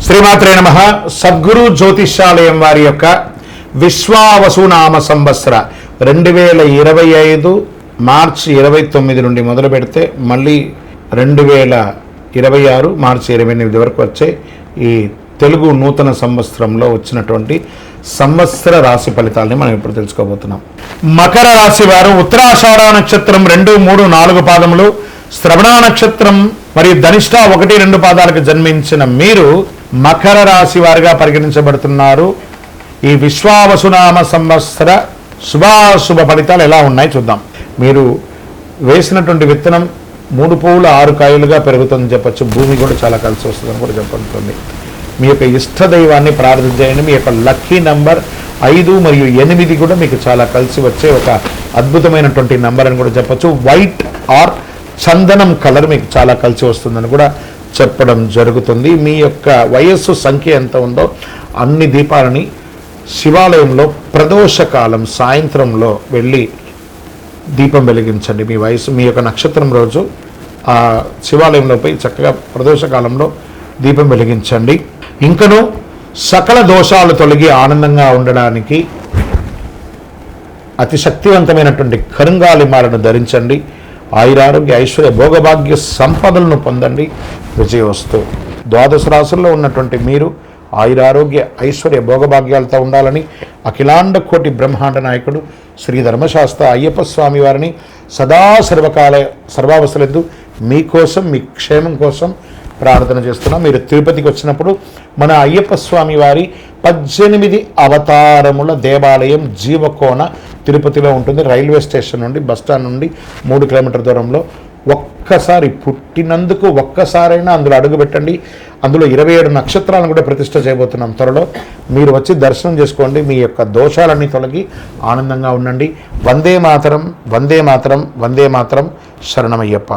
శ్రీమాత్రే నమః. సద్గురు జ్యోతిష్యాలయం వారి యొక్క విశ్వావసునామ సంవత్సర 2025 మార్చి 29 నుండి మొదలు పెడితే మళ్ళీ 2026 మార్చి 28 వరకు వచ్చే ఈ తెలుగు నూతన సంవత్సరంలో వచ్చినటువంటి సంవత్సర రాశి ఫలితాలని మనం ఇప్పుడు తెలుసుకోబోతున్నాం. మకర రాశి వారు ఉత్తరాషాఢ నక్షత్రం 2, 3, 4 పాదములు, శ్రవణ నక్షత్రం మరియు ధనిష్ట 1, 2 పాదాలకు జన్మించిన మీరు మకర రాశి వారిగా పరిగణించబడుతున్నారు. ఈ విశ్వావసునామ సంవత్సర శుభాశుభ ఫలితాలు ఎలా ఉన్నాయి చూద్దాం. మీరు వేసినటువంటి విత్తనం 3 పువ్వులు 6 కాయలుగా పెరుగుతుందని చెప్పచ్చు. భూమి కూడా చాలా కలిసి వస్తుందని కూడా చెప్పబడుతుంది. మీ యొక్క ఇష్ట దైవాన్ని ప్రార్థించేయండి. మీ యొక్క లక్కీ నంబర్ 5 మరియు 8 కూడా మీకు చాలా కలిసి వచ్చే ఒక అద్భుతమైనటువంటి నంబర్ అని కూడా చెప్పచ్చు. వైట్ ఆర్ చందనం కలర్ మీకు చాలా కలిసి వస్తుందని కూడా చెప్పడం జరుగుతుంది. మీ యొక్క వయస్సు సంఖ్య ఎంత ఉందో అన్ని దీపాలని శివాలయంలో ప్రదోషకాలం సాయంత్రంలో వెళ్ళి దీపం వెలిగించండి. మీ వయసు మీ యొక్క నక్షత్రం రోజు ఆ శివాలయంలో పోయి చక్కగా ప్రదోషకాలంలో దీపం వెలిగించండి. ఇంకనూ సకల దోషాలు తొలగి ఆనందంగా ఉండడానికి అతి శక్తివంతమైనటువంటి కరుంగాలిమాలను ధరించండి. ఆయురారోగ్య ఐశ్వర్య భోగభాగ్య సంపదలను పొందండి. విజయవస్తు. 12 రాశుల్లో ఉన్నటువంటి మీరు ఆయురారోగ్య ఐశ్వర్య భోగభాగ్యాలతో ఉండాలని అఖిలాండ కోటి బ్రహ్మాండ నాయకుడు శ్రీ ధర్మశాస్త్ర అయ్యప్ప స్వామి వారిని సదా సర్వావస్థలందు మీకోసం మీ క్షేమం కోసం ప్రార్థన చేస్తున్నాం. మీరు తిరుపతికి వచ్చినప్పుడు మన అయ్యప్ప స్వామి వారి 18 అవతారముల దేవాలయం జీవకోన తిరుపతిలో ఉంటుంది. రైల్వే స్టేషన్ నుండి బస్టాండ్ నుండి 3 కిలోమీటర్ల దూరంలో. ఒక్కసారి పుట్టినందుకు ఒక్కసారైనా అందులో అడుగుపెట్టండి. అందులో 27 నక్షత్రాలను కూడా ప్రతిష్ఠ చేయబోతున్నాం త్వరలో. మీరు వచ్చి దర్శనం చేసుకోండి. మీ యొక్క దోషాలన్నీ తొలగి ఆనందంగా ఉండండి. వందే మాతరం, వందే మాతరం, వందే మాతరం. శరణమయ్యప్ప.